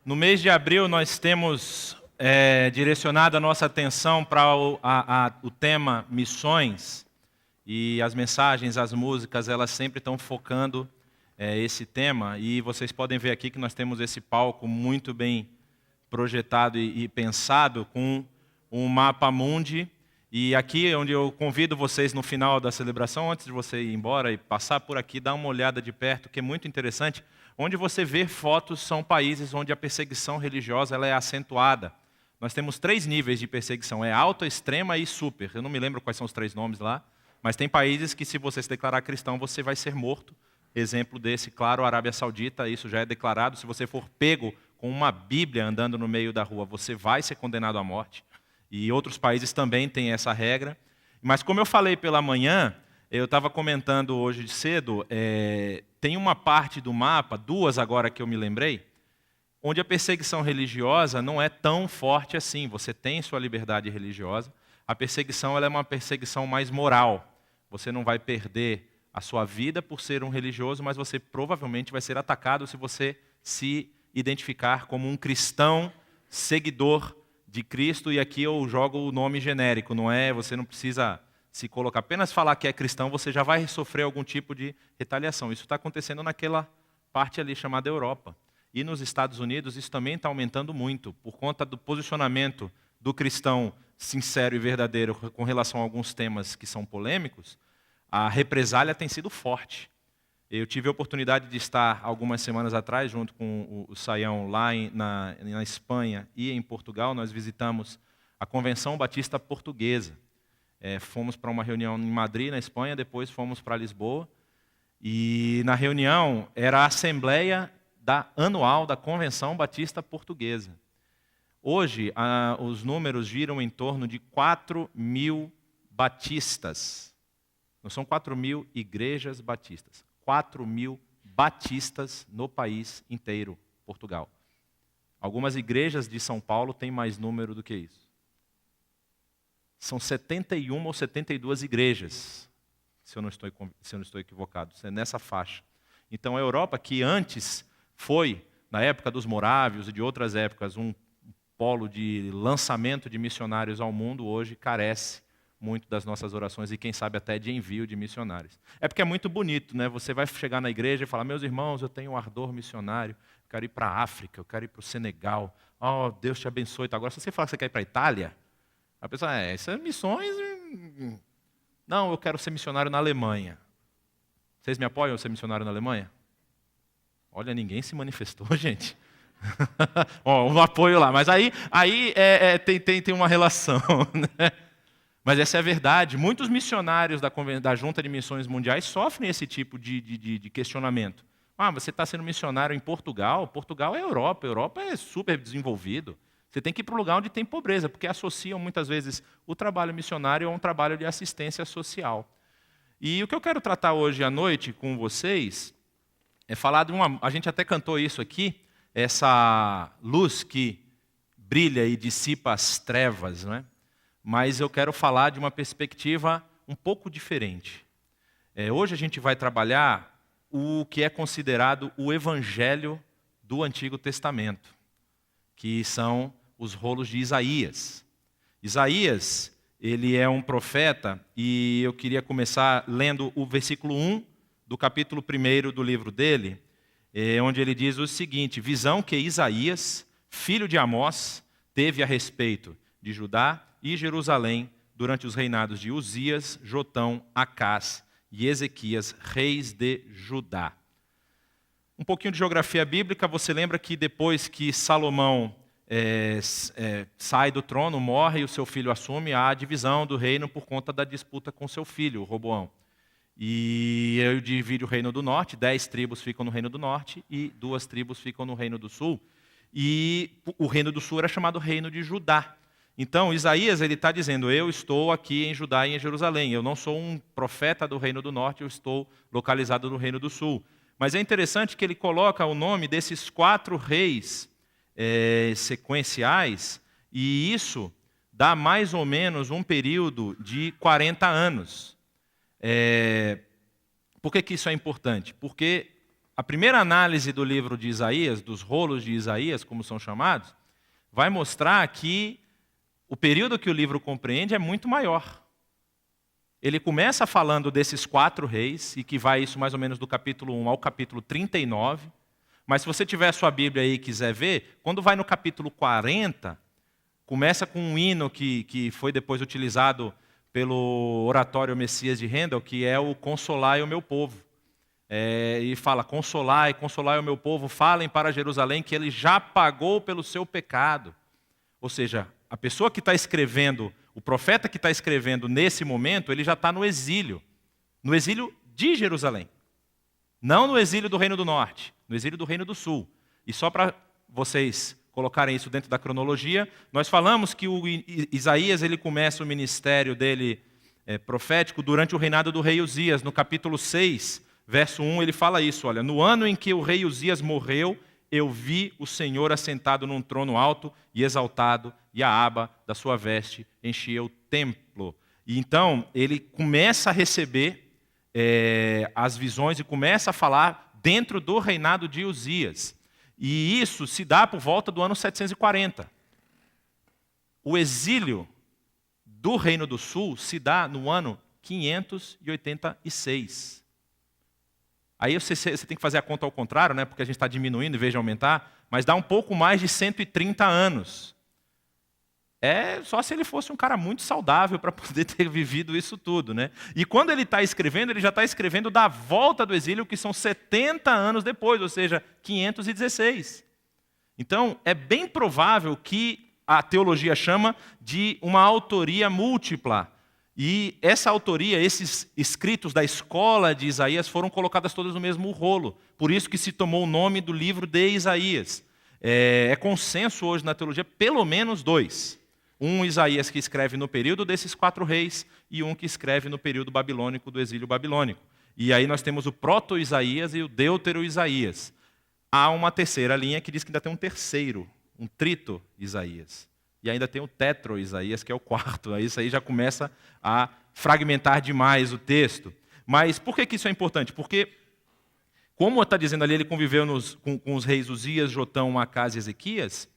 No mês de abril, nós temos direcionado a nossa atenção para o tema missões, e as mensagens, as músicas, elas sempre estão focando esse tema, e vocês podem ver aqui que nós temos esse palco muito bem projetado e pensado com um mapa mundi, e aqui é onde eu convido vocês no final da celebração, antes de você ir embora e passar por aqui, dar uma olhada de perto, que é muito interessante. Onde você vê fotos são países onde a perseguição religiosa ela é acentuada. Nós temos 3 níveis de perseguição, é alta, extrema e super. Eu não me lembro quais são os 3 nomes lá, mas tem países que se você se declarar cristão, você vai ser morto. Exemplo desse, claro, a Arábia Saudita, isso já é declarado. Se você for pego com uma Bíblia andando no meio da rua, você vai ser condenado à morte. E outros países também têm essa regra. Mas como eu falei pela manhã, eu estava comentando hoje cedo, tem uma parte do mapa, 2 agora que eu me lembrei, onde a perseguição religiosa não é tão forte assim. Você tem sua liberdade religiosa. A perseguição ela é uma perseguição mais moral. Você não vai perder a sua vida por ser um religioso, mas você provavelmente vai ser atacado se você se identificar como um cristão seguidor de Cristo. E aqui eu jogo o nome genérico, não é? Você não precisa se colocar, apenas falar que é cristão, você já vai sofrer algum tipo de retaliação. Isso está acontecendo naquela parte ali chamada Europa. E nos Estados Unidos isso também está aumentando muito, por conta do posicionamento do cristão sincero e verdadeiro com relação a alguns temas que são polêmicos. A represália tem sido forte. Eu tive a oportunidade de estar algumas semanas atrás, junto com o Saião, lá na Espanha e em Portugal. Nós visitamos a Convenção Batista Portuguesa. Fomos para uma reunião em Madrid, na Espanha, depois fomos para Lisboa. E na reunião era a assembleia anual da Convenção Batista Portuguesa. Hoje, os números giram em torno de 4.000 batistas. Não são 4.000 igrejas batistas. 4.000 batistas no país inteiro, Portugal. Algumas igrejas de São Paulo têm mais número do que isso. São 71 ou 72 igrejas, se eu não estou equivocado, é nessa faixa. Então a Europa, que antes foi, na época dos morávios e de outras épocas, um polo de lançamento de missionários ao mundo, hoje carece muito das nossas orações e quem sabe até de envio de missionários. É porque é muito bonito, né? Você vai chegar na igreja e falar: meus irmãos, eu tenho um ardor missionário, eu quero ir para a África, eu quero ir para o Senegal, oh, Deus te abençoe. Agora, se você falar que você quer ir para a Itália, a pessoa, essas missões... Não, eu quero ser missionário na Alemanha. Vocês me apoiam a ser missionário na Alemanha? Olha, ninguém se manifestou, gente. Um apoio lá, mas aí tem uma relação, né? Mas essa é a verdade. Muitos missionários da Junta de Missões Mundiais sofrem esse tipo de questionamento. Você está sendo missionário em Portugal? Portugal é Europa. Europa é super desenvolvido. Você tem que ir para um lugar onde tem pobreza, porque associam muitas vezes o trabalho missionário a um trabalho de assistência social. E o que eu quero tratar hoje à noite com vocês é falar de a gente até cantou isso aqui, essa luz que brilha e dissipa as trevas, não é? Mas eu quero falar de uma perspectiva um pouco diferente. Hoje a gente vai trabalhar o que é considerado o Evangelho do Antigo Testamento, que são os rolos de Isaías. Isaías, ele é um profeta, e eu queria começar lendo o versículo 1 do capítulo 1 do livro dele, onde ele diz o seguinte: visão que Isaías, filho de Amós, teve a respeito de Judá e Jerusalém durante os reinados de Uzias, Jotão, Acás e Ezequias, reis de Judá. Um pouquinho de geografia bíblica. Você lembra que depois que Salomão sai do trono, morre e o seu filho assume, há a divisão do reino por conta da disputa com seu filho, Roboão. E ele divide o reino do norte, 10 tribos ficam no reino do norte e 2 tribos ficam no reino do sul. E o reino do sul era chamado reino de Judá. Então Isaías está dizendo: eu estou aqui em Judá e em Jerusalém, eu não sou um profeta do reino do norte, eu estou localizado no reino do sul. Mas é interessante que ele coloca o nome desses 4 reis sequenciais, e isso dá mais ou menos um período de 40 anos. Por que isso é importante? Porque a primeira análise do livro de Isaías, dos rolos de Isaías, como são chamados, vai mostrar que o período que o livro compreende é muito maior. Ele começa falando desses 4 reis, e que vai isso mais ou menos do capítulo 1 ao capítulo 39. Mas se você tiver a sua Bíblia aí e quiser ver, quando vai no capítulo 40, começa com um hino que foi depois utilizado pelo oratório Messias de Handel, que é o Consolai o meu povo. E fala, consolai, consolai o meu povo, falem para Jerusalém que ele já pagou pelo seu pecado. Ou seja, a pessoa que está escrevendo, o profeta que está escrevendo nesse momento, ele já está no exílio de Jerusalém. Não no exílio do Reino do Norte, no exílio do Reino do Sul. E só para vocês colocarem isso dentro da cronologia, nós falamos que o Isaías ele começa o ministério dele profético durante o reinado do rei Uzias. No capítulo 6, verso 1, ele fala isso, olha, no ano em que o rei Uzias morreu, eu vi o Senhor assentado num trono alto e exaltado, e a aba da sua veste enchia o templo. E então, ele começa a receber as visões e começa a falar dentro do reinado de Uzias. E isso se dá por volta do ano 740. O exílio do Reino do Sul se dá no ano 586. Aí você tem que fazer a conta ao contrário, né? Porque a gente está diminuindo em vez de aumentar, mas dá um pouco mais de 130 anos. Só se ele fosse um cara muito saudável para poder ter vivido isso tudo, né? E quando ele está escrevendo, ele já está escrevendo da volta do exílio, que são 70 anos depois, ou seja, 516. Então, é bem provável que a teologia chama de uma autoria múltipla. E essa autoria, esses escritos da escola de Isaías foram colocadas todas no mesmo rolo. Por isso que se tomou o nome do livro de Isaías. É consenso hoje na teologia, pelo menos 2. Um Isaías que escreve no período desses 4 reis e um que escreve no período babilônico do exílio babilônico. E aí nós temos o proto-Isaías e o deutero-Isaías. Há uma terceira linha que diz que ainda tem um terceiro, um trito-Isaías. E ainda tem o tetro-Isaías, que é o 4. Isso aí já começa a fragmentar demais o texto. Mas por que isso é importante? Porque, como está dizendo ali, ele conviveu com os reis Uzias, Jotão, Acás e Ezequias.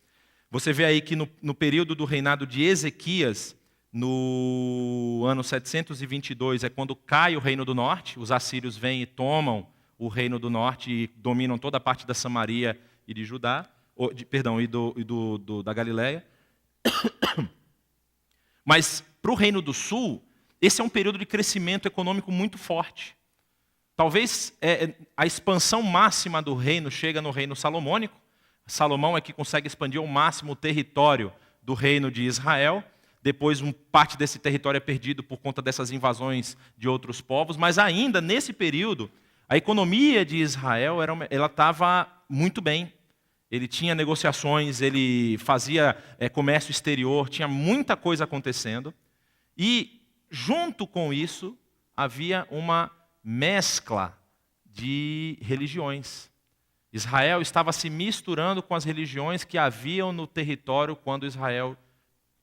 Você vê aí que no período do reinado de Ezequias, no ano 722, é quando cai o reino do norte. Os assírios vêm e tomam o reino do norte e dominam toda a parte da Samaria e de Judá, da Galileia. Mas para o Reino do Sul, esse é um período de crescimento econômico muito forte. Talvez a expansão máxima do reino chega no reino salomônico. Salomão é que consegue expandir ao máximo o território do reino de Israel. Depois, parte desse território é perdido por conta dessas invasões de outros povos. Mas ainda nesse período, a economia de Israel ela estava muito bem. Ele tinha negociações, ele fazia comércio exterior, tinha muita coisa acontecendo. E, junto com isso, havia uma mescla de religiões. Israel estava se misturando com as religiões que haviam no território quando Israel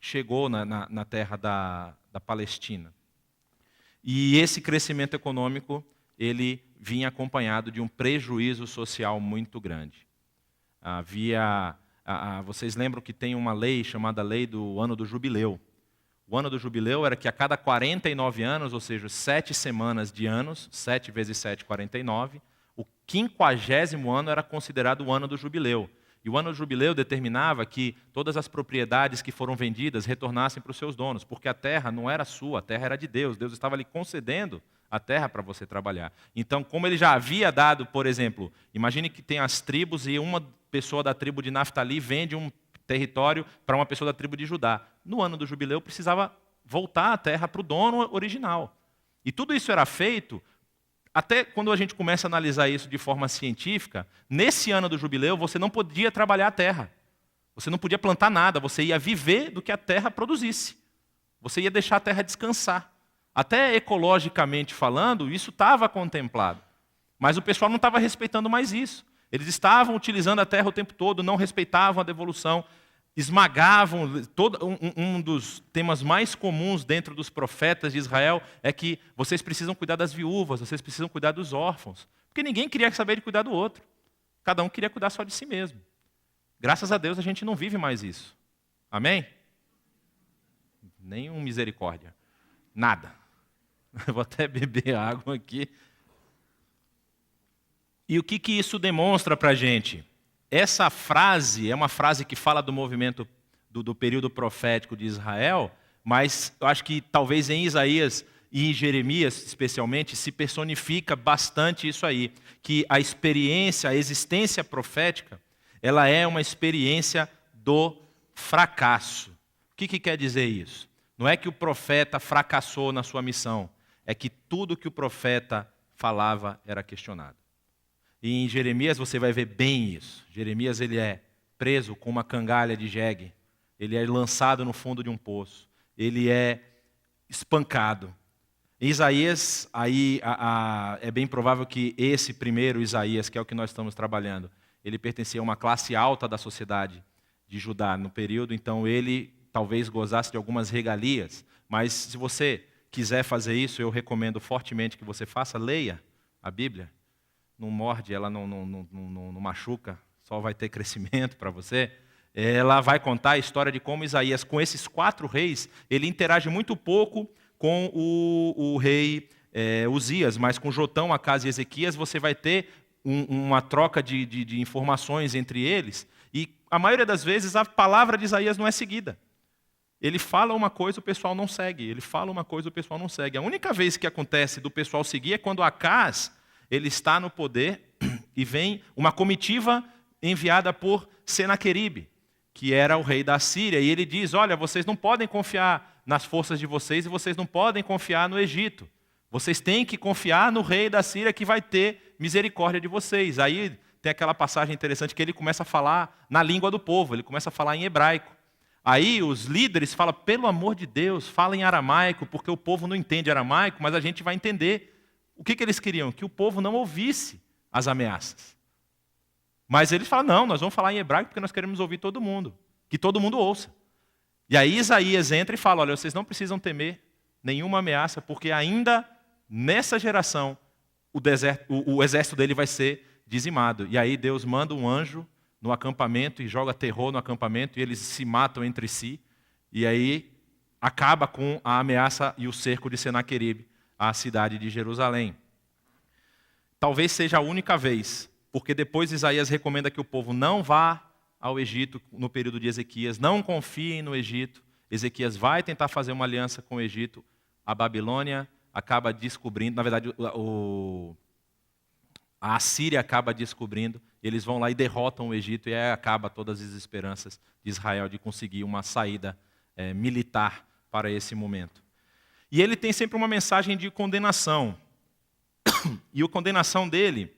chegou na terra da Palestina. E esse crescimento econômico, ele vinha acompanhado de um prejuízo social muito grande. Vocês lembram que tem uma lei chamada Lei do Ano do Jubileu. O Ano do Jubileu era que a cada 49 anos, ou seja, 7 semanas de anos, 7 vezes 7, 49, o 50º ano era considerado o Ano do Jubileu. E o Ano do Jubileu determinava que todas as propriedades que foram vendidas retornassem para os seus donos, porque a terra não era sua, a terra era de Deus. Deus estava lhe concedendo a terra para você trabalhar. Então, como ele já havia dado, por exemplo, imagine que tem as tribos e uma pessoa da tribo de Naftali vende um território para uma pessoa da tribo de Judá. No ano do jubileu precisava voltar a terra para o dono original. E tudo isso era feito, até quando a gente começa a analisar isso de forma científica, nesse ano do jubileu você não podia trabalhar a terra. Você não podia plantar nada, você ia viver do que a terra produzisse. Você ia deixar a terra descansar. Até ecologicamente falando, isso estava contemplado. Mas o pessoal não estava respeitando mais isso. Eles estavam utilizando a terra o tempo todo, não respeitavam a devolução, esmagavam. Um dos temas mais comuns dentro dos profetas de Israel é que vocês precisam cuidar das viúvas, vocês precisam cuidar dos órfãos. Porque ninguém queria saber de cuidar do outro. Cada um queria cuidar só de si mesmo. Graças a Deus a gente não vive mais isso. Amém? Nenhum misericórdia. Nada. Eu vou até beber água aqui. E o que isso demonstra para a gente? Essa frase é uma frase que fala do movimento do período profético de Israel, mas eu acho que talvez em Isaías e em Jeremias, especialmente, se personifica bastante isso aí, que a experiência, a existência profética, ela é uma experiência do fracasso. O que quer dizer isso? Não é que o profeta fracassou na sua missão, é que tudo que o profeta falava era questionado. E em Jeremias você vai ver bem isso. Jeremias ele é preso com uma cangalha de jegue, ele é lançado no fundo de um poço, ele é espancado. Em Isaías, aí é bem provável que esse primeiro Isaías, que é o que nós estamos trabalhando, ele pertencia a uma classe alta da sociedade de Judá no período, então ele talvez gozasse de algumas regalias, mas se você quiser fazer isso, eu recomendo fortemente que você faça, leia a Bíblia. Não morde, ela não machuca, só vai ter crescimento para você. Ela vai contar a história de como Isaías, com esses 4 reis, ele interage muito pouco com o rei Uzias, mas com Jotão, Acás e Ezequias, você vai ter uma troca de informações entre eles, e a maioria das vezes a palavra de Isaías não é seguida. Ele fala uma coisa, o pessoal não segue. Ele fala uma coisa, o pessoal não segue. A única vez que acontece do pessoal seguir é quando Acás ele está no poder e vem uma comitiva enviada por Senaqueribe, que era o rei da Síria, e ele diz, olha, vocês não podem confiar nas forças de vocês e vocês não podem confiar no Egito. Vocês têm que confiar no rei da Síria que vai ter misericórdia de vocês. Aí tem aquela passagem interessante que ele começa a falar na língua do povo, ele começa a falar em hebraico. Aí os líderes falam, pelo amor de Deus, fala em aramaico, porque o povo não entende aramaico, mas a gente vai entender. O que eles queriam? Que o povo não ouvisse as ameaças. Mas eles falam, não, nós vamos falar em hebraico porque nós queremos ouvir todo mundo. Que todo mundo ouça. E aí Isaías entra e fala, olha, vocês não precisam temer nenhuma ameaça, porque ainda nessa geração o exército dele vai ser dizimado. E aí Deus manda um anjo no acampamento e joga terror no acampamento e eles se matam entre si. E aí acaba com a ameaça e o cerco de Senaqueribe à cidade de Jerusalém. Talvez seja a única vez, porque depois Isaías recomenda que o povo não vá ao Egito no período de Ezequias, não confiem no Egito. Ezequias vai tentar fazer uma aliança com o Egito, a Babilônia acaba descobrindo, na verdade a Assíria acaba descobrindo, eles vão lá e derrotam o Egito e aí acaba todas as esperanças de Israel de conseguir uma saída militar para esse momento. E ele tem sempre uma mensagem de condenação. E a condenação dele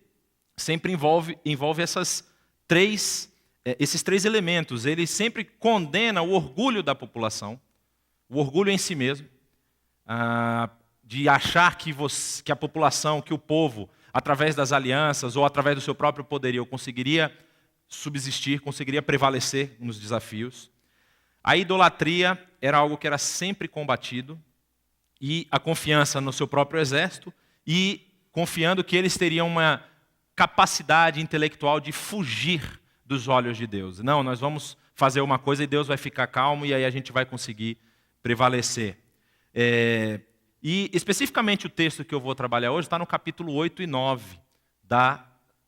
sempre envolve esses três elementos. Ele sempre condena o orgulho da população, o orgulho em si mesmo, de achar que a população, que o povo, através das alianças ou através do seu próprio poderio, conseguiria subsistir, conseguiria prevalecer nos desafios. A idolatria era algo que era sempre combatido, e a confiança no seu próprio exército, e confiando que eles teriam uma capacidade intelectual de fugir dos olhos de Deus. Não, nós vamos fazer uma coisa e Deus vai ficar calmo e aí a gente vai conseguir prevalecer. E especificamente o texto que eu vou trabalhar hoje está no capítulo 8 e 9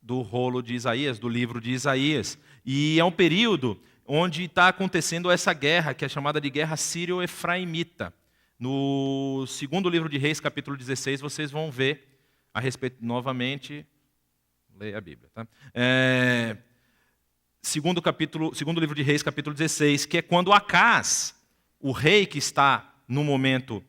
do rolo de Isaías, do livro de Isaías. E é um período onde está acontecendo essa guerra, que é chamada de guerra sírio-efraimita. No segundo livro de Reis, capítulo 16, vocês vão ver a respeito, novamente, leia a Bíblia, tá? Segundo livro de Reis, capítulo 16, que é quando Acás, o rei que está no momento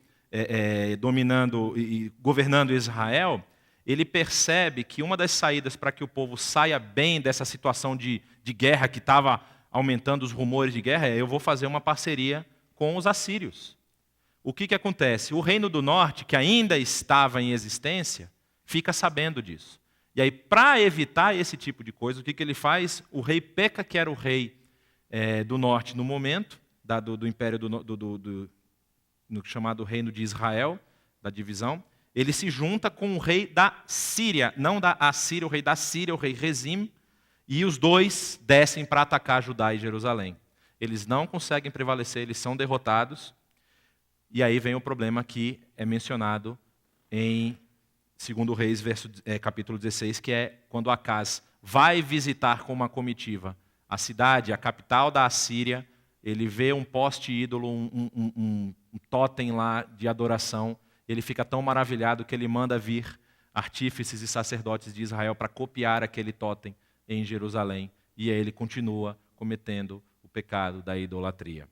dominando e governando Israel, ele percebe que uma das saídas para que o povo saia bem dessa situação de guerra que estava aumentando os rumores de guerra eu vou fazer uma parceria com os assírios. O que acontece? O reino do norte, que ainda estava em existência, fica sabendo disso. E aí, para evitar esse tipo de coisa, o que ele faz? O rei Peca, que era o rei do norte no momento, do império no chamado Reino de Israel, da divisão, ele se junta com o rei da Síria, não da Assíria, o rei da Síria, o rei Rezim, e os dois descem para atacar Judá e Jerusalém. Eles não conseguem prevalecer, eles são derrotados, e aí vem o problema que é mencionado em 2 Reis, capítulo 16, que é quando Acaz vai visitar com uma comitiva a cidade, a capital da Assíria. Ele vê um poste ídolo, um totem lá de adoração. Ele fica tão maravilhado que ele manda vir artífices e sacerdotes de Israel para copiar aquele totem em Jerusalém. E aí ele continua cometendo o pecado da idolatria.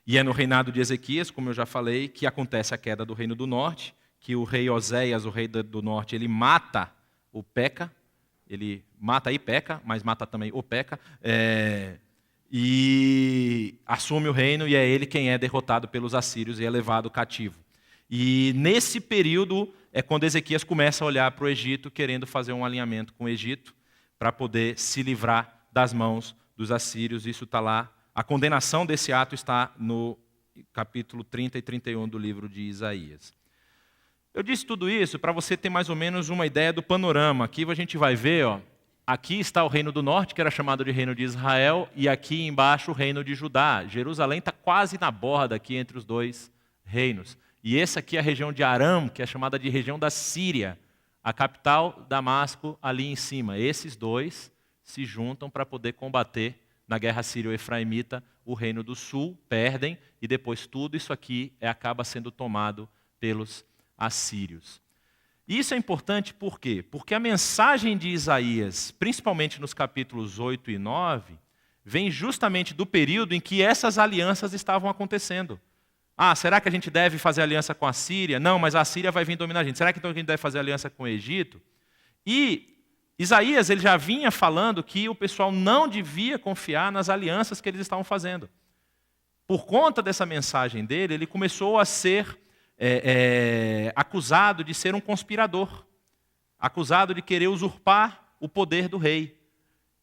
E é no reinado de Ezequias, como eu já falei, que acontece a queda do reino do norte, que o rei Oséias, o rei do norte, ele mata o Peca. Ele mata e peca, mas mata também o Peca. E assume o reino, e é ele quem é derrotado pelos assírios e é levado cativo. E nesse período é quando Ezequias começa a olhar para o Egito, querendo fazer um alinhamento com o Egito, para poder se livrar das mãos dos assírios. Isso está lá. A condenação desse ato está no capítulo 30 e 31 do livro de Isaías. Eu disse tudo isso para você ter mais ou menos uma ideia do panorama. Aqui a gente vai ver, aqui está o reino do norte, que era chamado de reino de Israel, e aqui embaixo o reino de Judá. Jerusalém está quase na borda aqui entre os dois reinos. E essa aqui é a região de Aram, que é chamada de região da Síria. A capital, Damasco, ali em cima. Esses dois se juntam para poder combater na guerra sírio-efraimita o reino do sul, perdem, e depois tudo isso aqui acaba sendo tomado pelos assírios. E isso é importante por quê? Porque a mensagem de Isaías, principalmente nos capítulos 8 e 9, vem justamente do período em que essas alianças estavam acontecendo. Será que a gente deve fazer aliança com a Síria? Não, mas a Síria vai vir dominar a gente. Será que então a gente deve fazer aliança com o Egito? E Isaías ele já vinha falando que o pessoal não devia confiar nas alianças que eles estavam fazendo. Por conta dessa mensagem dele, ele começou a ser acusado de ser um conspirador, acusado de querer usurpar o poder do rei.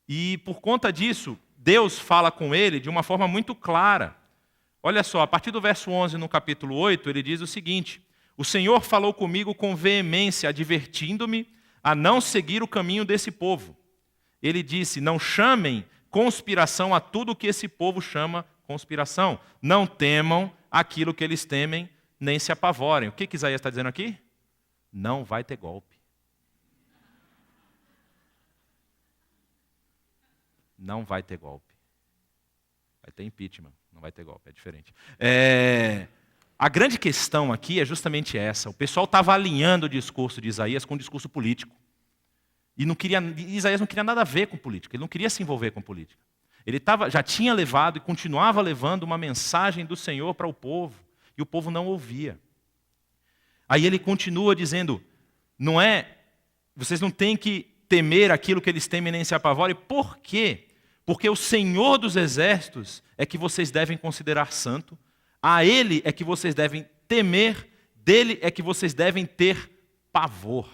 E por conta disso, Deus fala com ele de uma forma muito clara. Olha só, a partir do verso 11 no capítulo 8, ele diz o seguinte: o Senhor falou comigo com veemência, advertindo-me a não seguir o caminho desse povo. Ele disse: não chamem conspiração a tudo que esse povo chama conspiração. Não temam aquilo que eles temem, nem se apavorem. O que Isaías está dizendo aqui? Não vai ter golpe. Não vai ter golpe. Vai ter impeachment, não vai ter golpe, é diferente. A grande questão aqui é justamente essa. O pessoal estava alinhando o discurso de Isaías com o discurso político. E Isaías não queria nada a ver com política, ele não queria se envolver com política. Ele já tinha levado e continuava levando uma mensagem do Senhor para o povo, e o povo não ouvia. Aí ele continua dizendo, vocês não têm que temer aquilo que eles temem nem se apavorem. Por quê? Porque o Senhor dos Exércitos é que vocês devem considerar santo, a Ele é que vocês devem temer, dele é que vocês devem ter pavor.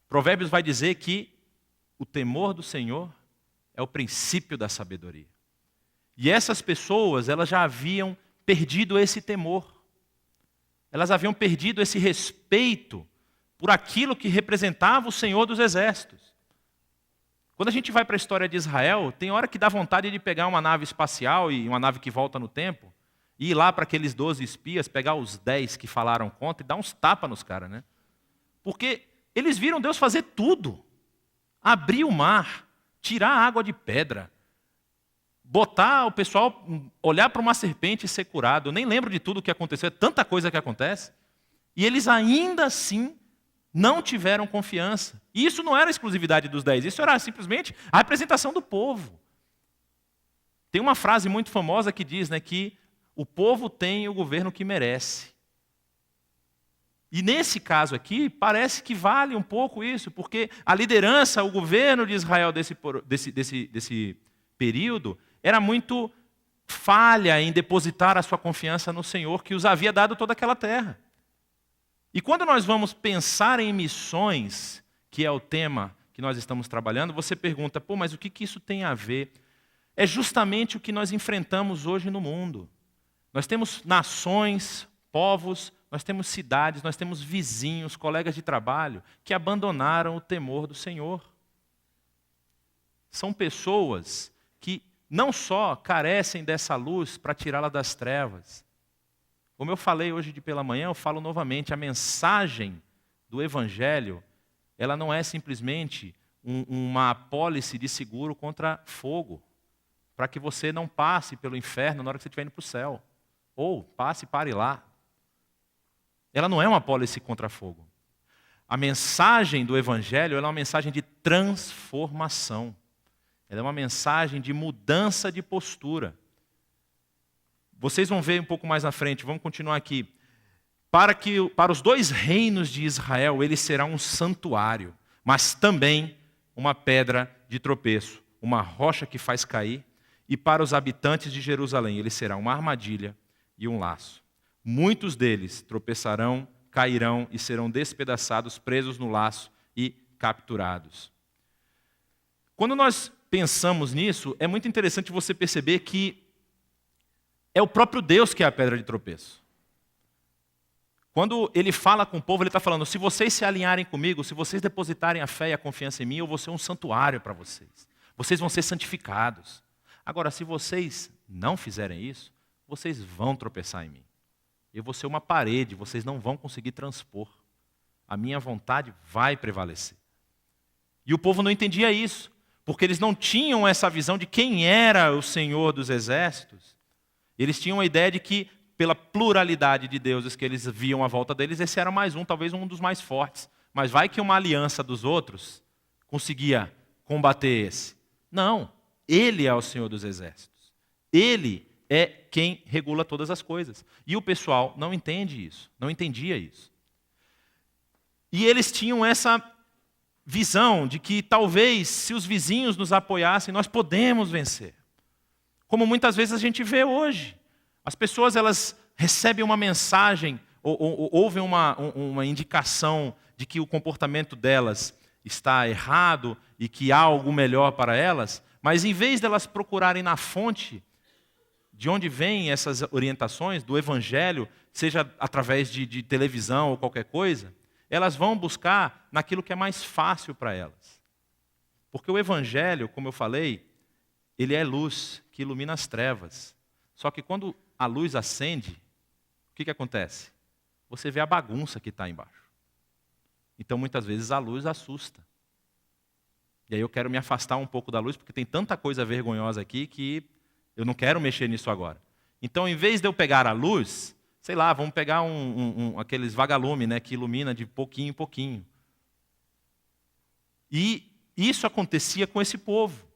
Provérbios vai dizer que o temor do Senhor é o princípio da sabedoria. E essas pessoas, elas já haviam perdido esse temor. Elas haviam perdido esse respeito por aquilo que representava o Senhor dos Exércitos. Quando a gente vai para a história de Israel, tem hora que dá vontade de pegar uma nave espacial e uma nave que volta no tempo, e ir lá para aqueles 12 espias, pegar os 10 que falaram contra e dar uns tapas nos caras, né? Porque eles viram Deus fazer tudo. Abrir o mar, tirar a água de pedra, botar o pessoal, olhar para uma serpente e ser curado. Eu nem lembro de tudo o que aconteceu, é tanta coisa que acontece. E eles ainda assim não tiveram confiança. E isso não era a exclusividade dos 10, isso era simplesmente a representação do povo. Tem uma frase muito famosa que diz, que o povo tem o governo que merece. E nesse caso aqui, parece que vale um pouco isso, porque a liderança, o governo de Israel desse período, era muito falha em depositar a sua confiança no Senhor, que os havia dado toda aquela terra. E quando nós vamos pensar em missões, que é o tema que nós estamos trabalhando, você pergunta, mas o que isso tem a ver? É justamente o que nós enfrentamos hoje no mundo. Nós temos nações, povos, nós temos cidades, nós temos vizinhos, colegas de trabalho que abandonaram o temor do Senhor. São pessoas que não só carecem dessa luz para tirá-la das trevas. Como eu falei hoje pela manhã, eu falo novamente, a mensagem do Evangelho, ela não é simplesmente uma apólice de seguro contra fogo, para que você não passe pelo inferno na hora que você estiver indo para o céu. Ou passe e pare lá. Ela não é uma apólice contra fogo. A mensagem do Evangelho ela é uma mensagem de transformação. Ela é uma mensagem de mudança de postura. Vocês vão ver um pouco mais na frente, vamos continuar aqui. Para os dois reinos de Israel, ele será um santuário, mas também uma pedra de tropeço, uma rocha que faz cair. E para os habitantes de Jerusalém, ele será uma armadilha e um laço. Muitos deles tropeçarão, cairão e serão despedaçados, presos no laço e capturados. Quando nós pensamos nisso, é muito interessante você perceber que é o próprio Deus que é a pedra de tropeço. Quando ele fala com o povo, ele está falando, se vocês se alinharem comigo, se vocês depositarem a fé e a confiança em mim, eu vou ser um santuário para vocês. Vocês vão ser santificados. Agora, se vocês não fizerem isso, vocês vão tropeçar em mim. Eu vou ser uma parede, vocês não vão conseguir transpor. A minha vontade vai prevalecer. E o povo não entendia isso, porque eles não tinham essa visão de quem era o Senhor dos Exércitos. Eles tinham a ideia de que, pela pluralidade de deuses que eles viam à volta deles, esse era mais um, talvez um dos mais fortes. Mas vai que uma aliança dos outros conseguia combater esse. Não, ele é o Senhor dos Exércitos. Ele é quem regula todas as coisas. E o pessoal não entende isso, não entendia isso. E eles tinham essa visão de que talvez, se os vizinhos nos apoiassem, nós podemos vencer. Como muitas vezes a gente vê hoje. As pessoas elas recebem uma mensagem, ou ouvem uma indicação de que o comportamento delas está errado e que há algo melhor para elas, mas em vez delas procurarem na fonte de onde vêm essas orientações, do Evangelho, seja através de televisão ou qualquer coisa, elas vão buscar naquilo que é mais fácil para elas. Porque o Evangelho, como eu falei, ele é luz que ilumina as trevas. Só que quando a luz acende, o que acontece? Você vê a bagunça que está embaixo. Então, muitas vezes, a luz assusta. E aí eu quero me afastar um pouco da luz, porque tem tanta coisa vergonhosa aqui que eu não quero mexer nisso agora. Então, em vez de eu pegar a luz, sei lá, vamos pegar aqueles vagalume, né, que ilumina de pouquinho em pouquinho. E isso acontecia com esse povo.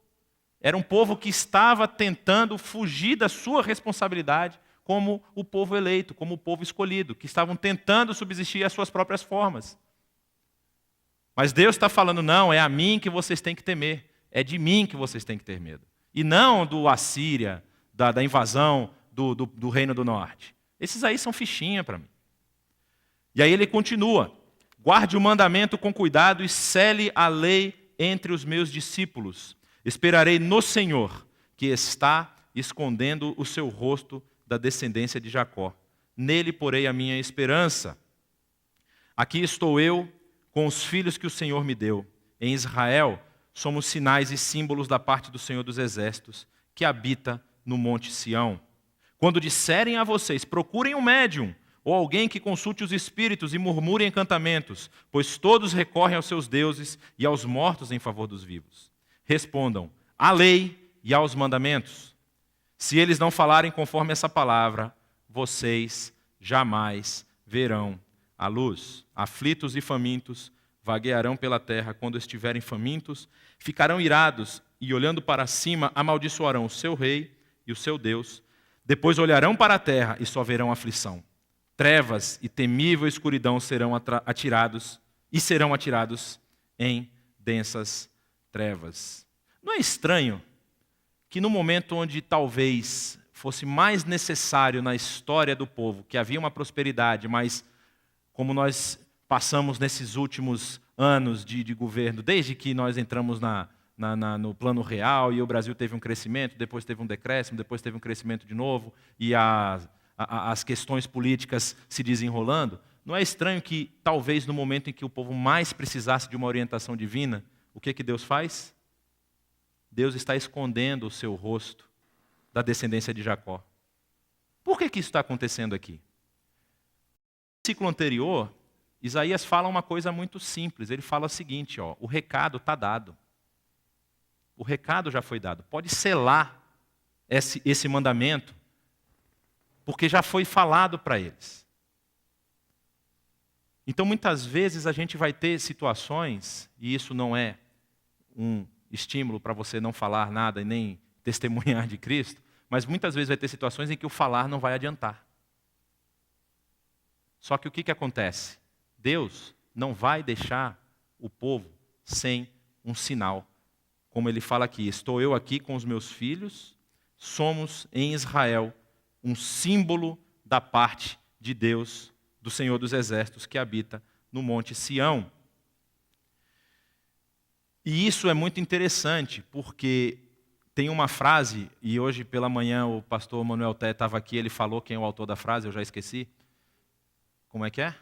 Era um povo que estava tentando fugir da sua responsabilidade como o povo eleito, como o povo escolhido, que estavam tentando subsistir às suas próprias formas. Mas Deus está falando, não, é a mim que vocês têm que temer, é de mim que vocês têm que ter medo. E não do Assíria, da invasão do Reino do Norte. Esses aí são fichinha para mim. E aí ele continua, guarde o mandamento com cuidado e cele a lei entre os meus discípulos. Esperarei no Senhor, que está escondendo o seu rosto da descendência de Jacó. Nele porei a minha esperança. Aqui estou eu com os filhos que o Senhor me deu. Em Israel somos sinais e símbolos da parte do Senhor dos Exércitos, que habita no Monte Sião. Quando disserem a vocês, procurem um médium, ou alguém que consulte os espíritos e murmure encantamentos, pois todos recorrem aos seus deuses e aos mortos em favor dos vivos. Respondam, à lei e aos mandamentos. Se eles não falarem conforme essa palavra, vocês jamais verão a luz. Aflitos e famintos vaguearão pela terra quando estiverem famintos, ficarão irados e, olhando para cima, amaldiçoarão o seu rei e o seu Deus. Depois olharão para a terra e só verão aflição. Trevas e temível escuridão serão atirados em densas trevas. Não é estranho que no momento onde talvez fosse mais necessário na história do povo, que havia uma prosperidade, mas como nós passamos nesses últimos anos de governo, desde que nós entramos no plano real e o Brasil teve um crescimento, depois teve um decréscimo, depois teve um crescimento de novo, e a as questões políticas se desenrolando, não é estranho que, talvez no momento em que o povo mais precisasse de uma orientação divina, o que Deus faz? Deus está escondendo o seu rosto da descendência de Jacó. Por que isso está acontecendo aqui? No versículo anterior, Isaías fala uma coisa muito simples. Ele fala o seguinte, o recado está dado. O recado já foi dado. Pode selar esse mandamento, porque já foi falado para eles. Então, muitas vezes, a gente vai ter situações, e isso não é um estímulo para você não falar nada e nem testemunhar de Cristo, mas muitas vezes vai ter situações em que o falar não vai adiantar. Só que o que acontece? Deus não vai deixar o povo sem um sinal. Como ele fala aqui, estou eu aqui com os meus filhos, somos em Israel um símbolo da parte de Deus, do Senhor dos Exércitos, que habita no Monte Sião. E isso é muito interessante, porque tem uma frase, e hoje pela manhã o pastor Manuel Té estava aqui, ele falou quem é o autor da frase, eu já esqueci. Como é que é?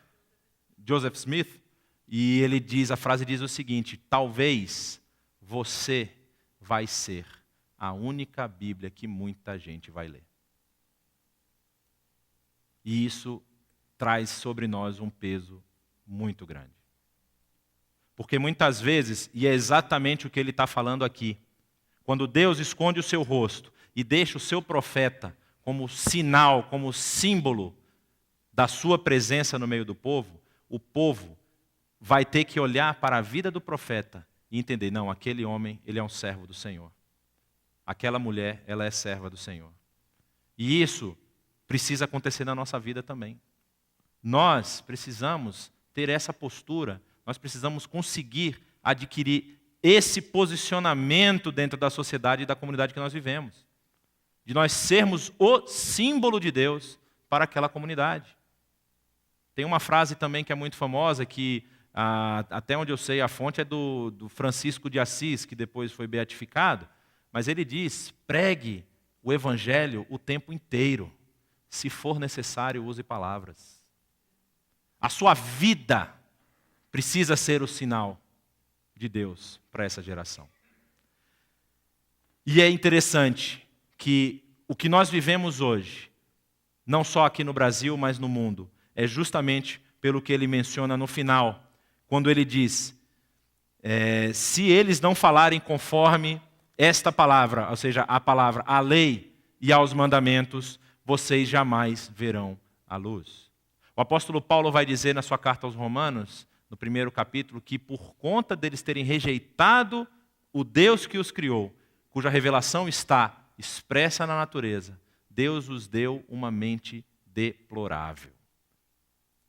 Joseph Smith. E ele diz, a frase diz o seguinte: talvez você vai ser a única Bíblia que muita gente vai ler. E isso traz sobre nós um peso muito grande. Porque muitas vezes, e é exatamente o que ele está falando aqui, quando Deus esconde o seu rosto e deixa o seu profeta como sinal, como símbolo da sua presença no meio do povo, o povo vai ter que olhar para a vida do profeta e entender, não, aquele homem, ele é um servo do Senhor. Aquela mulher, ela é serva do Senhor. E isso precisa acontecer na nossa vida também. Nós precisamos ter essa postura, nós precisamos conseguir adquirir esse posicionamento dentro da sociedade e da comunidade que nós vivemos. De nós sermos o símbolo de Deus para aquela comunidade. Tem uma frase também que é muito famosa, que até onde eu sei a fonte é do Francisco de Assis, que depois foi beatificado, mas ele diz, pregue o evangelho o tempo inteiro. Se for necessário, use palavras. A sua vida precisa ser o sinal de Deus para essa geração. E é interessante que o que nós vivemos hoje, não só aqui no Brasil, mas no mundo, é justamente pelo que ele menciona no final, quando ele diz, se eles não falarem conforme esta palavra, ou seja, a palavra, a lei e aos mandamentos, vocês jamais verão a luz. O apóstolo Paulo vai dizer na sua carta aos Romanos, no primeiro capítulo, que por conta deles terem rejeitado o Deus que os criou, cuja revelação está expressa na natureza, Deus os deu uma mente deplorável,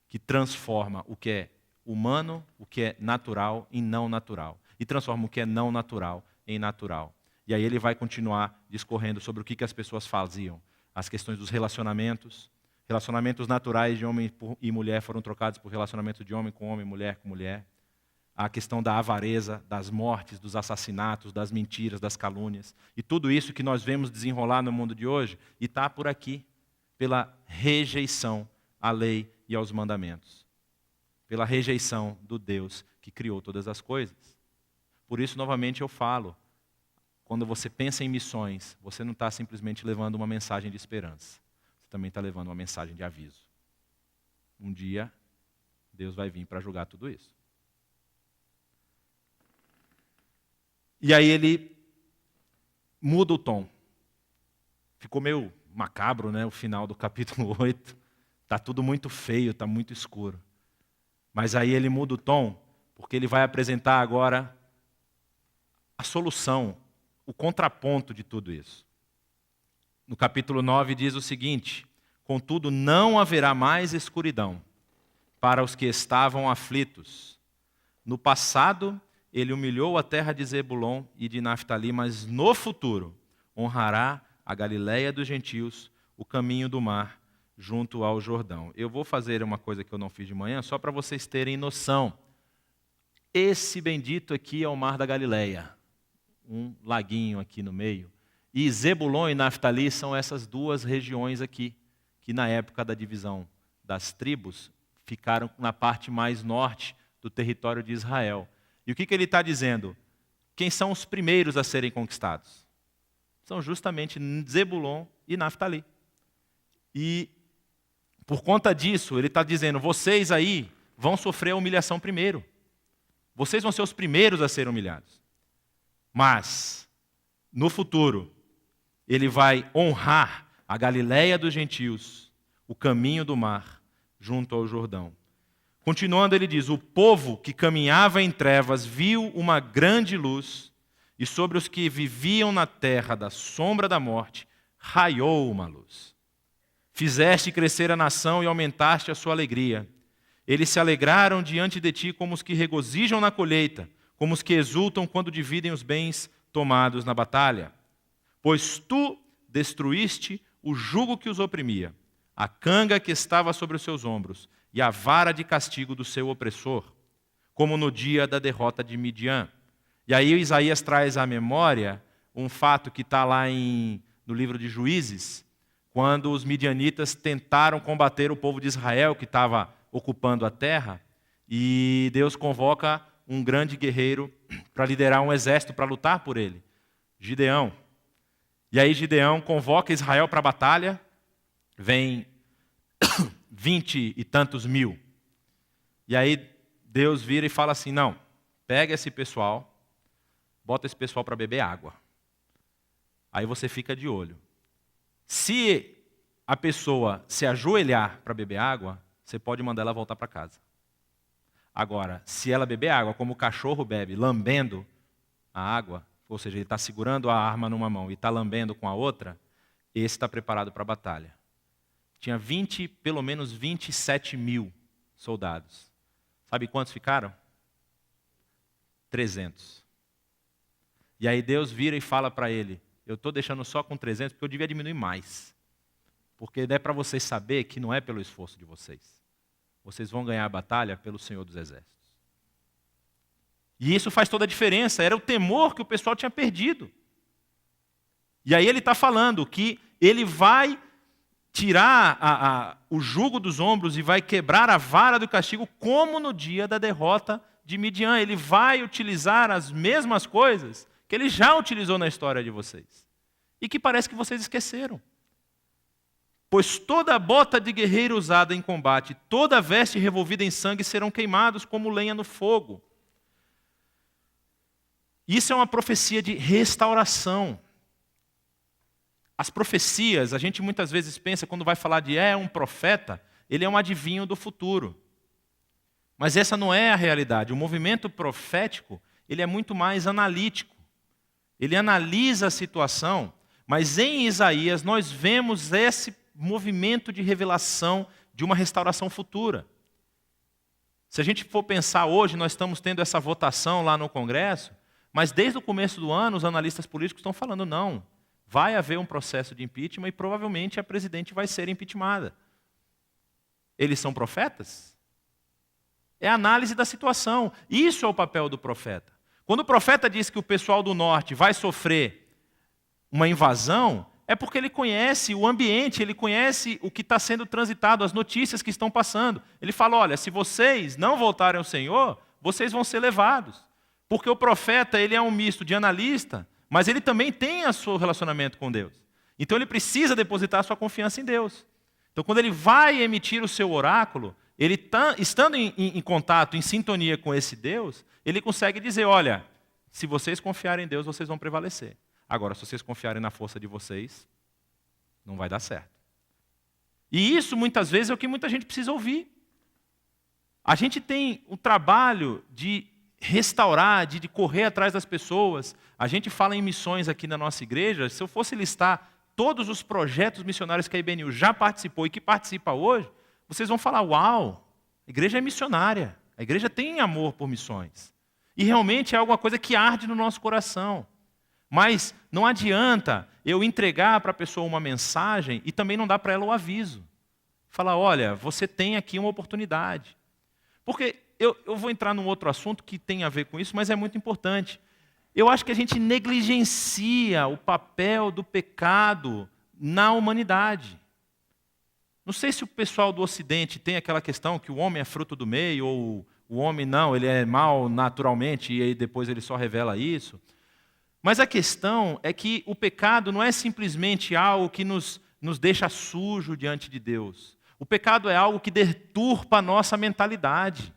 que transforma o que é humano, o que é natural, em não natural, e transforma o que é não natural em natural. E aí ele vai continuar discorrendo sobre o que as pessoas faziam, as questões dos relacionamentos naturais de homem e mulher foram trocados por relacionamentos de homem, mulher com mulher. A questão da avareza, das mortes, dos assassinatos, das mentiras, das calúnias. E tudo isso que nós vemos desenrolar no mundo de hoje, e está por aqui, pela rejeição à lei e aos mandamentos. Pela rejeição do Deus que criou todas as coisas. Por isso, novamente, eu falo, quando você pensa em missões, você não está simplesmente levando uma mensagem de esperança. Você também está levando uma mensagem de aviso. Um dia, Deus vai vir para julgar tudo isso. E aí ele muda o tom. Ficou meio macabro, né, o final do capítulo 8. Está tudo muito feio, está muito escuro. Mas aí ele muda o tom, porque ele vai apresentar agora a solução, o contraponto de tudo isso. No capítulo 9 diz o seguinte: contudo, não haverá mais escuridão para os que estavam aflitos. No passado, ele humilhou a terra de Zebulon e de Naftali, mas no futuro honrará a Galileia dos gentios, o caminho do mar, junto ao Jordão. Eu vou fazer uma coisa que eu não fiz de manhã, só para vocês terem noção. Esse bendito aqui é o mar da Galileia, um laguinho aqui no meio. E Zebulon e Naftali são essas duas regiões aqui, que na época da divisão das tribos, ficaram na parte mais norte do território de Israel. E o que ele está dizendo? Quem são os primeiros a serem conquistados? São justamente Zebulon e Naftali. E por conta disso, ele está dizendo, vocês aí vão sofrer a humilhação primeiro. Vocês vão ser os primeiros a serem humilhados. Mas, no futuro, ele vai honrar a Galileia dos gentios, o caminho do mar, junto ao Jordão. Continuando, ele diz, o povo que caminhava em trevas viu uma grande luz, e sobre os que viviam na terra da sombra da morte, raiou uma luz. Fizeste crescer a nação e aumentaste a sua alegria. Eles se alegraram diante de ti como os que regozijam na colheita, como os que exultam quando dividem os bens tomados na batalha. Pois tu destruíste o jugo que os oprimia, a canga que estava sobre os seus ombros, e a vara de castigo do seu opressor, como no dia da derrota de Midian. E aí Isaías traz à memória um fato que está lá no livro de Juízes, quando os midianitas tentaram combater o povo de Israel, que estava ocupando a terra, e Deus convoca um grande guerreiro para liderar um exército, para lutar por ele, Gideão. E aí Gideão convoca Israel para a batalha, vem 20 e tantos mil. E aí Deus vira e fala assim, não, pega esse pessoal, bota esse pessoal para beber água. Aí você fica de olho. Se a pessoa se ajoelhar para beber água, você pode mandar ela voltar para casa. Agora, se ela beber água como o cachorro bebe, lambendo a água, ou seja, ele está segurando a arma numa mão e está lambendo com a outra, esse está preparado para a batalha. Tinha pelo menos 27 mil soldados. Sabe quantos ficaram? 300. E aí Deus vira e fala para ele, eu estou deixando só com 300 porque eu devia diminuir mais. Porque é para vocês saber que não é pelo esforço de vocês. Vocês vão ganhar a batalha pelo Senhor dos Exércitos. E isso faz toda a diferença. Era o temor que o pessoal tinha perdido. E aí ele está falando que ele vai tirar o jugo dos ombros e vai quebrar a vara do castigo, como no dia da derrota de Midian. Ele vai utilizar as mesmas coisas que ele já utilizou na história de vocês. E que parece que vocês esqueceram. Pois toda a bota de guerreiro usada em combate, toda a veste revolvida em sangue serão queimados como lenha no fogo. Isso é uma profecia de restauração. As profecias, a gente muitas vezes pensa, quando vai falar de um profeta, ele é um adivinho do futuro. Mas essa não é a realidade. O movimento profético, ele é muito mais analítico. Ele analisa a situação, mas em Isaías nós vemos esse movimento de revelação de uma restauração futura. Se a gente for pensar hoje, nós estamos tendo essa votação lá no Congresso, mas desde o começo do ano os analistas políticos estão falando, não, vai haver um processo de impeachment e provavelmente a presidente vai ser impeachmentada. Eles são profetas? É a análise da situação. Isso é o papel do profeta. Quando o profeta diz que o pessoal do norte vai sofrer uma invasão, é porque ele conhece o ambiente, ele conhece o que está sendo transitado, as notícias que estão passando. Ele fala, olha, se vocês não voltarem ao Senhor, vocês vão ser levados. Porque o profeta, ele é um misto de analista, mas ele também tem o seu relacionamento com Deus. Então ele precisa depositar a sua confiança em Deus. Então quando ele vai emitir o seu oráculo, ele estando em contato, em sintonia com esse Deus, ele consegue dizer, olha, se vocês confiarem em Deus, vocês vão prevalecer. Agora, se vocês confiarem na força de vocês, não vai dar certo. E isso, muitas vezes, é o que muita gente precisa ouvir. A gente tem o trabalho de restaurar, de correr atrás das pessoas. A gente fala em missões aqui na nossa igreja. Se eu fosse listar todos os projetos missionários que a IBNU já participou e que participa hoje, vocês vão falar, uau, a igreja é missionária. A igreja tem amor por missões. E realmente é alguma coisa que arde no nosso coração. Mas não adianta eu entregar para a pessoa uma mensagem e também não dar para ela o aviso. Falar, olha, você tem aqui uma oportunidade. Porque eu vou entrar num outro assunto que tem a ver com isso, mas é muito importante. Eu acho que a gente negligencia o papel do pecado na humanidade. Não sei se o pessoal do Ocidente tem aquela questão que o homem é fruto do meio, ou o homem não, ele é mau naturalmente e aí depois ele só revela isso. Mas a questão é que o pecado não é simplesmente algo que nos deixa sujo diante de Deus. O pecado é algo que deturpa a nossa mentalidade.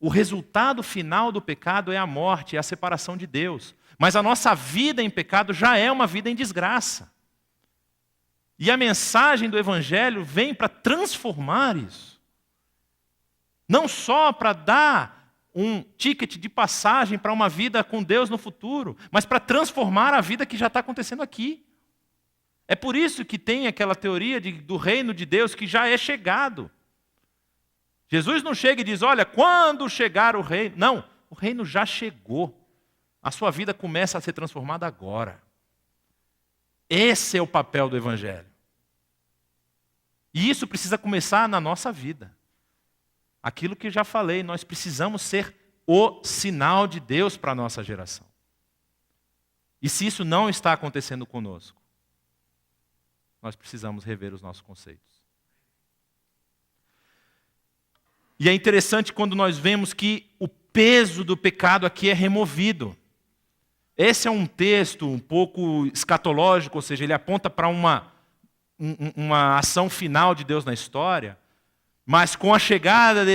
O resultado final do pecado é a morte, é a separação de Deus. Mas a nossa vida em pecado já é uma vida em desgraça. E a mensagem do Evangelho vem para transformar isso. Não só para dar um ticket de passagem para uma vida com Deus no futuro, mas para transformar a vida que já está acontecendo aqui. É por isso que tem aquela teoria do reino de Deus que já é chegado. Jesus não chega e diz, olha, quando chegar o reino. Não, o reino já chegou. A sua vida começa a ser transformada agora. Esse é o papel do Evangelho. E isso precisa começar na nossa vida. Aquilo que eu já falei, nós precisamos ser o sinal de Deus para a nossa geração. E se isso não está acontecendo conosco, nós precisamos rever os nossos conceitos. E é interessante quando nós vemos que o peso do pecado aqui é removido. Esse é um texto um pouco escatológico, ou seja, ele aponta para uma ação final de Deus na história, mas com a chegada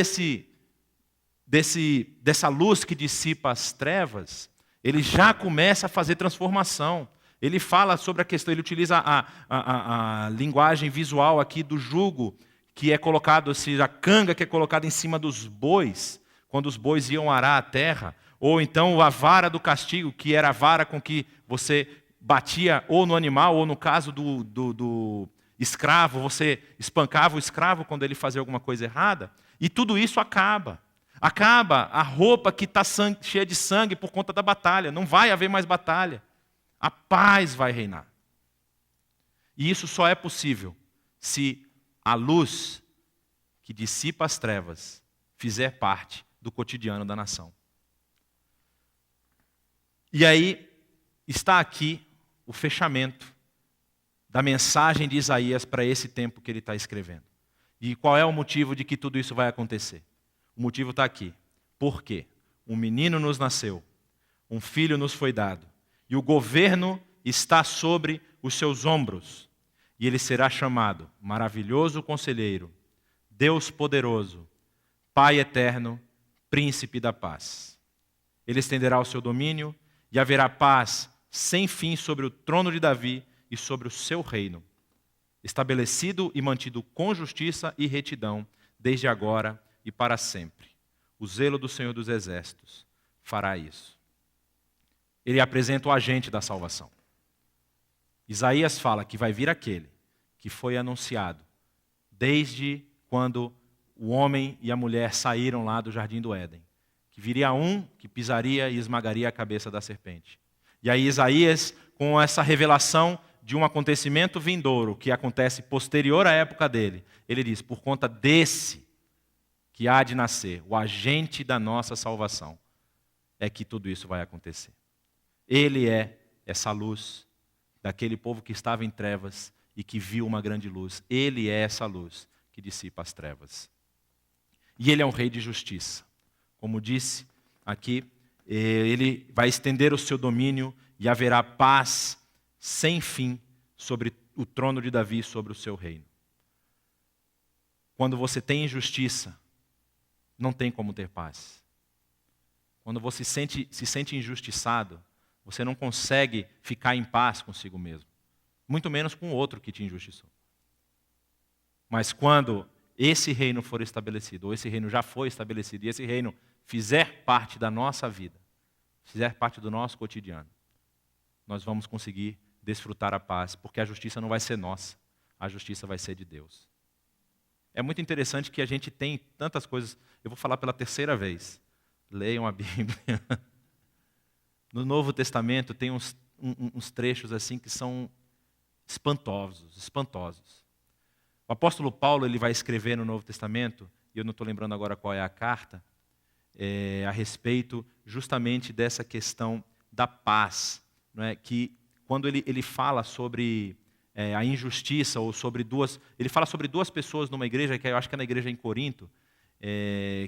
dessa luz que dissipa as trevas, ele já começa a fazer transformação. Ele fala sobre a questão, ele utiliza a linguagem visual aqui do jugo, que é colocado, ou seja, a canga que é colocada em cima dos bois, quando os bois iam arar a terra, ou então a vara do castigo, que era a vara com que você batia ou no animal, ou no caso do escravo, você espancava o escravo quando ele fazia alguma coisa errada, e tudo isso acaba. Acaba a roupa que está cheia de sangue por conta da batalha, não vai haver mais batalha. A paz vai reinar. E isso só é possível se a luz que dissipa as trevas fizer parte do cotidiano da nação. E aí está aqui o fechamento da mensagem de Isaías para esse tempo que ele está escrevendo. E qual é o motivo de que tudo isso vai acontecer? O motivo está aqui. Por quê? Um menino nos nasceu, um filho nos foi dado, e o governo está sobre os seus ombros. E ele será chamado Maravilhoso Conselheiro, Deus Poderoso, Pai Eterno, Príncipe da Paz. Ele estenderá o seu domínio e haverá paz sem fim sobre o trono de Davi e sobre o seu reino, estabelecido e mantido com justiça e retidão, desde agora e para sempre. O zelo do Senhor dos Exércitos fará isso. Ele apresenta o agente da salvação. Isaías fala que vai vir aquele que foi anunciado desde quando o homem e a mulher saíram lá do jardim do Éden. Que viria um que pisaria e esmagaria a cabeça da serpente. E aí Isaías, com essa revelação de um acontecimento vindouro que acontece posterior à época dele, ele diz, por conta desse que há de nascer, o agente da nossa salvação, é que tudo isso vai acontecer. Ele é essa luz daquele povo que estava em trevas e que viu uma grande luz. Ele é essa luz que dissipa as trevas. E ele é um rei de justiça. Como disse aqui, ele vai estender o seu domínio e haverá paz sem fim sobre o trono de Davi e sobre o seu reino. Quando você tem injustiça, não tem como ter paz. Quando você se sente injustiçado, você não consegue ficar em paz consigo mesmo. Muito menos com o outro que te injustiçou. Mas quando esse reino for estabelecido, ou esse reino já foi estabelecido, e esse reino fizer parte da nossa vida, fizer parte do nosso cotidiano, nós vamos conseguir desfrutar a paz, porque a justiça não vai ser nossa, a justiça vai ser de Deus. É muito interessante que a gente tem tantas coisas, eu vou falar pela terceira vez, leiam a Bíblia. No Novo Testamento tem uns trechos assim que são espantosos. O apóstolo Paulo ele vai escrever no Novo Testamento, e eu não estou lembrando agora qual é a carta, a respeito justamente dessa questão da paz, não é? Que quando ele fala sobre a injustiça, ou sobre duas... Ele fala sobre duas pessoas numa igreja, que eu acho que é na igreja em Corinto,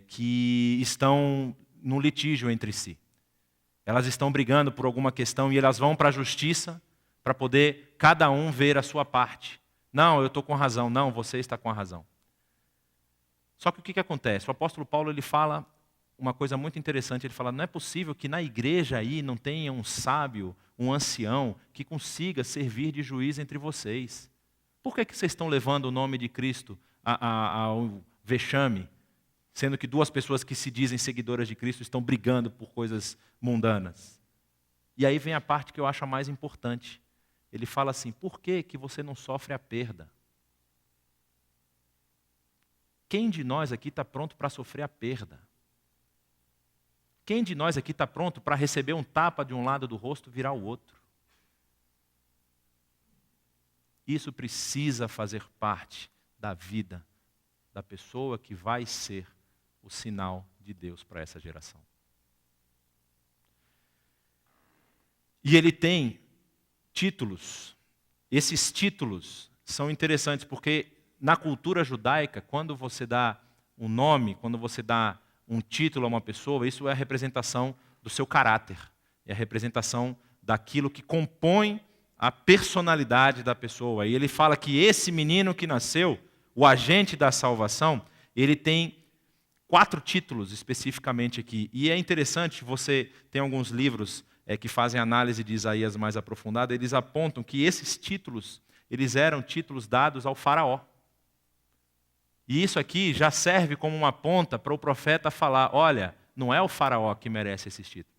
que estão num litígio entre si. Elas estão brigando por alguma questão e elas vão para a justiça para poder cada um ver a sua parte. Não, eu estou com razão. Não, você está com a razão. Só que o que acontece? O apóstolo Paulo ele fala uma coisa muito interessante. Ele fala, não é possível que na igreja aí não tenha um sábio, um ancião, que consiga servir de juiz entre vocês. Por que vocês estão levando o nome de Cristo ao vexame? Sendo que duas pessoas que se dizem seguidoras de Cristo estão brigando por coisas mundanas. E aí vem a parte que eu acho a mais importante. Ele fala assim, por que você não sofre a perda? Quem de nós aqui está pronto para sofrer a perda? Quem de nós aqui está pronto para receber um tapa de um lado do rosto e virar o outro? Isso precisa fazer parte da vida da pessoa que vai ser o sinal de Deus para essa geração. E ele tem títulos. Esses títulos são interessantes porque na cultura judaica, quando você dá um nome, quando você dá um título a uma pessoa, isso é a representação do seu caráter. É a representação daquilo que compõe a personalidade da pessoa. E ele fala que esse menino que nasceu, o agente da salvação, ele tem 4 títulos especificamente aqui. E é interessante, você tem alguns livros que fazem análise de Isaías mais aprofundada, eles apontam que esses títulos, eles eram títulos dados ao faraó. E isso aqui já serve como uma ponta para o profeta falar, olha, não é o faraó que merece esses títulos.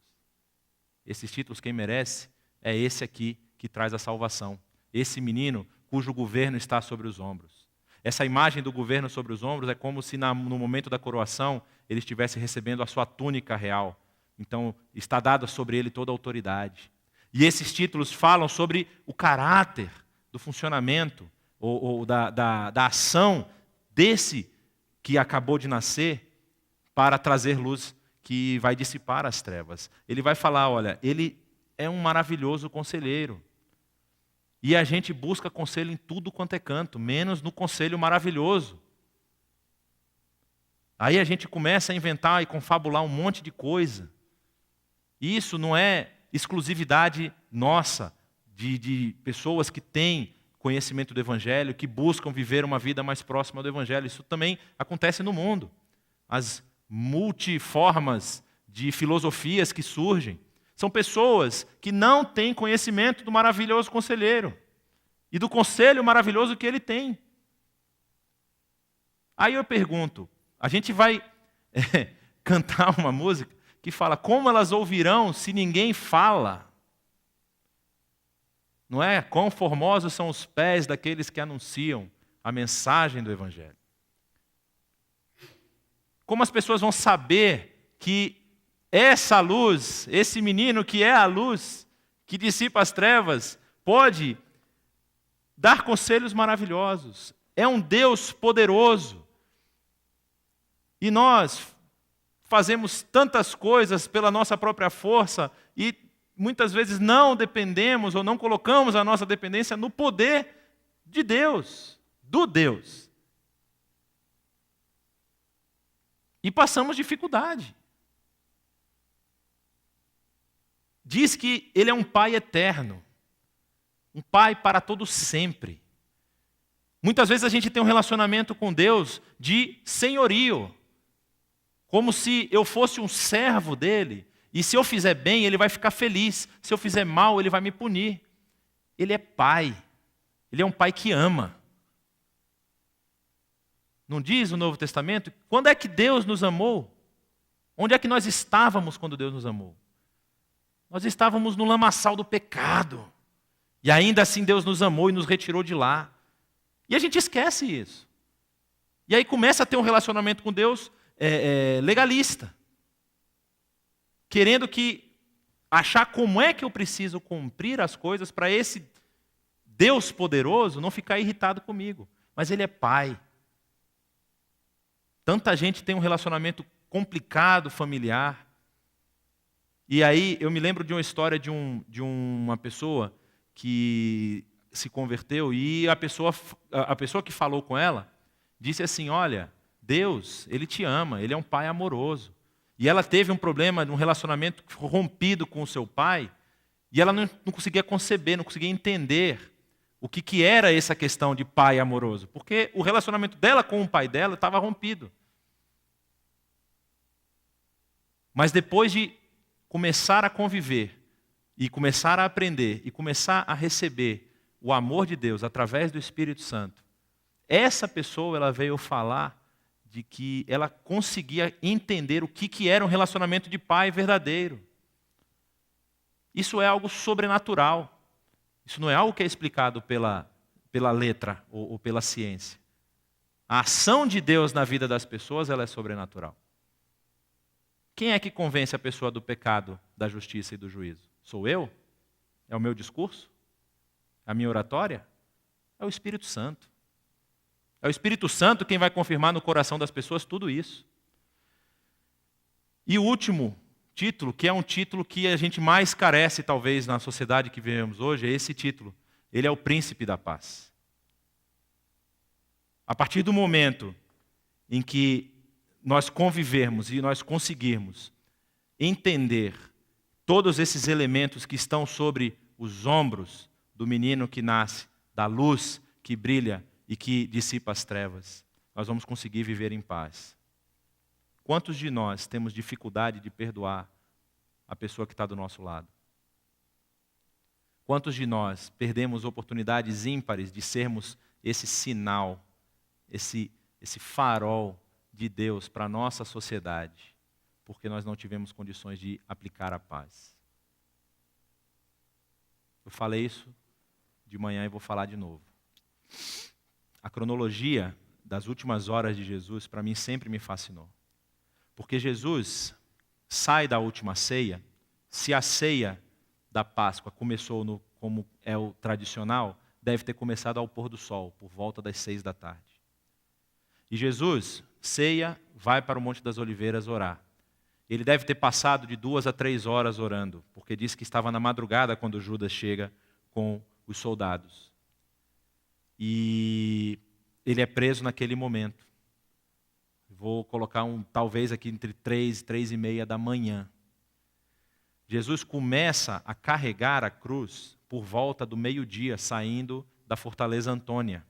Esses títulos quem merece é esse aqui que traz a salvação. Esse menino cujo governo está sobre os ombros. Essa imagem do governo sobre os ombros é como se no momento da coroação ele estivesse recebendo a sua túnica real. Então está dada sobre ele toda a autoridade. E esses títulos falam sobre o caráter do funcionamento ou da ação desse que acabou de nascer para trazer luz que vai dissipar as trevas. Ele vai falar, olha, ele é um maravilhoso conselheiro. E a gente busca conselho em tudo quanto é canto, menos no conselho maravilhoso. Aí a gente começa a inventar e confabular um monte de coisa. E isso não é exclusividade nossa, de pessoas que têm conhecimento do Evangelho, que buscam viver uma vida mais próxima do Evangelho. Isso também acontece no mundo. As multiformas de filosofias que surgem são pessoas que não têm conhecimento do maravilhoso conselheiro e do conselho maravilhoso que ele tem. Aí eu pergunto, a gente vai cantar uma música que fala, como elas ouvirão se ninguém fala? Não é? Quão formosos são os pés daqueles que anunciam a mensagem do Evangelho. Como as pessoas vão saber que essa luz, esse menino que é a luz, que dissipa as trevas, pode dar conselhos maravilhosos. É um Deus poderoso. E nós fazemos tantas coisas pela nossa própria força e muitas vezes não dependemos ou não colocamos a nossa dependência no poder de Deus, do Deus. E passamos dificuldade. Diz que Ele é um Pai eterno, um Pai para todo sempre. Muitas vezes a gente tem um relacionamento com Deus de senhorio, como se eu fosse um servo dEle, e se eu fizer bem, Ele vai ficar feliz, se eu fizer mal, Ele vai me punir. Ele é Pai, Ele é um Pai que ama. Não diz o Novo Testamento? Quando é que Deus nos amou? Onde é que nós estávamos quando Deus nos amou? Nós estávamos no lamaçal do pecado. E ainda assim Deus nos amou e nos retirou de lá. E a gente esquece isso. E aí começa a ter um relacionamento com Deus legalista. Querendo achar como é que eu preciso cumprir as coisas para esse Deus poderoso não ficar irritado comigo. Mas Ele é Pai. Tanta gente tem um relacionamento complicado, familiar. E aí eu me lembro de uma história de uma pessoa que se converteu e a pessoa que falou com ela disse assim: olha, Deus, Ele te ama, Ele é um pai amoroso. E ela teve um problema, um relacionamento rompido com o seu pai, e ela não conseguia conceber, não conseguia entender o que era essa questão de pai amoroso. Porque o relacionamento dela com o pai dela estava rompido. Mas depois de começar a conviver, e começar a aprender, e começar a receber o amor de Deus através do Espírito Santo, essa pessoa ela veio falar de que ela conseguia entender o que era um relacionamento de pai verdadeiro. Isso é algo sobrenatural. Isso não é algo que é explicado pela letra ou pela ciência. A ação de Deus na vida das pessoas ela é sobrenatural. Quem é que convence a pessoa do pecado, da justiça e do juízo? Sou eu? É o meu discurso? A minha oratória? É o Espírito Santo. É o Espírito Santo quem vai confirmar no coração das pessoas tudo isso. E o último título, que é um título que a gente mais carece talvez na sociedade que vivemos hoje, é esse título. Ele é o príncipe da paz. A partir do momento em que nós convivermos e nós conseguirmos entender todos esses elementos que estão sobre os ombros do menino que nasce, da luz que brilha e que dissipa as trevas, nós vamos conseguir viver em paz. Quantos de nós temos dificuldade de perdoar a pessoa que está do nosso lado? Quantos de nós perdemos oportunidades ímpares de sermos esse sinal, esse farol de Deus para a nossa sociedade, porque nós não tivemos condições de aplicar a paz? Eu falei isso de manhã e vou falar de novo. A cronologia das últimas horas de Jesus, para mim, sempre me fascinou. Porque Jesus sai da última ceia. Se a ceia da Páscoa começou como é o tradicional, deve ter começado ao pôr do sol, por volta das 6 da tarde. E Jesus ceia, vai para o Monte das Oliveiras orar. Ele deve ter passado de 2 a 3 horas orando, porque diz que estava na madrugada quando Judas chega com os soldados. E ele é preso naquele momento. Vou colocar talvez aqui entre 3 e 3:30 da manhã. Jesus começa a carregar a cruz por volta do meio-dia, saindo da Fortaleza Antônia,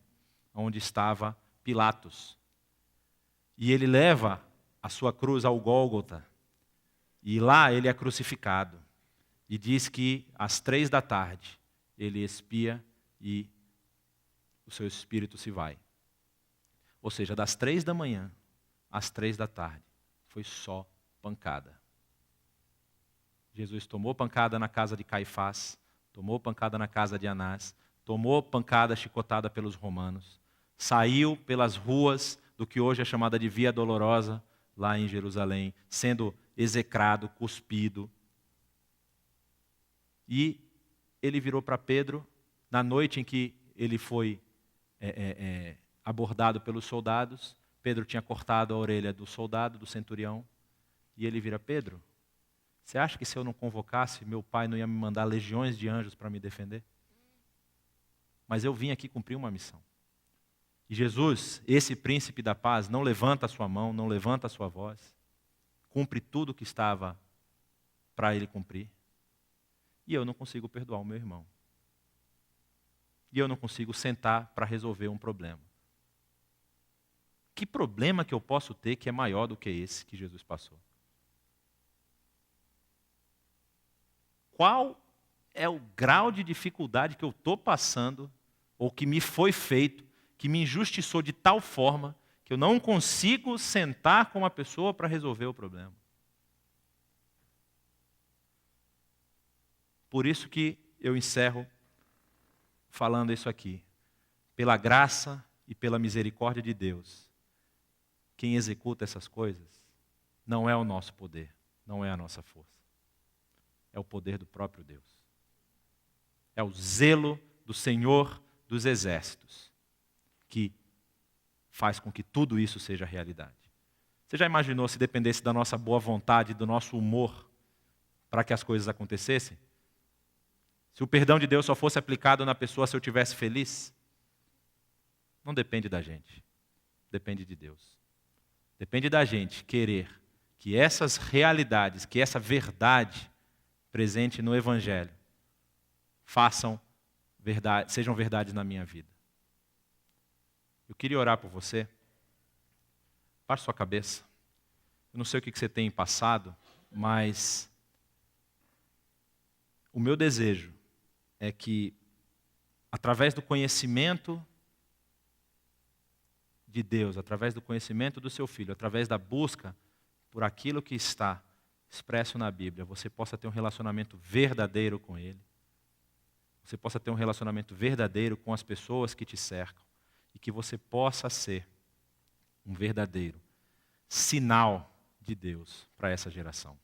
onde estava Pilatos. E ele leva a sua cruz ao Gólgota. E lá ele é crucificado. E diz que às 3 da tarde ele expia e o seu espírito se vai. Ou seja, das 3 da manhã às 3 da tarde, foi só pancada. Jesus tomou pancada na casa de Caifás, tomou pancada na casa de Anás, tomou pancada chicotada pelos romanos, saiu pelas ruas do que hoje é chamada de Via Dolorosa, lá em Jerusalém, sendo execrado, cuspido. E ele virou para Pedro, na noite em que ele foi abordado pelos soldados. Pedro tinha cortado a orelha do soldado, do centurião, e ele vira: Pedro, você acha que se eu não convocasse, meu pai não ia me mandar legiões de anjos para me defender? Mas eu vim aqui cumprir uma missão. E Jesus, esse príncipe da paz, não levanta a sua mão, não levanta a sua voz, cumpre tudo o que estava para ele cumprir. E eu não consigo perdoar o meu irmão. E eu não consigo sentar para resolver um problema. Que problema que eu posso ter que é maior do que esse que Jesus passou? Qual é o grau de dificuldade que eu estou passando, ou que me foi feito, que me injustiçou de tal forma, que eu não consigo sentar com uma pessoa para resolver o problema? Por isso que eu encerro falando isso aqui. Pela graça e pela misericórdia de Deus, quem executa essas coisas não é o nosso poder, não é a nossa força. É o poder do próprio Deus. É o zelo do Senhor dos Exércitos que faz com que tudo isso seja realidade. Você já imaginou se dependesse da nossa boa vontade, do nosso humor, para que as coisas acontecessem? Se o perdão de Deus só fosse aplicado na pessoa se eu estivesse feliz, não depende da gente, depende de Deus. Depende da gente querer que essas realidades, que essa verdade presente no Evangelho, sejam verdades na minha vida. Eu queria orar por você. Baixe sua cabeça. Eu não sei o que você tem passado, mas o meu desejo é que, através do conhecimento de Deus, através do conhecimento do seu Filho, através da busca por aquilo que está expresso na Bíblia, você possa ter um relacionamento verdadeiro com Ele. Você possa ter um relacionamento verdadeiro com as pessoas que te cercam. E que você possa ser um verdadeiro sinal de Deus para essa geração.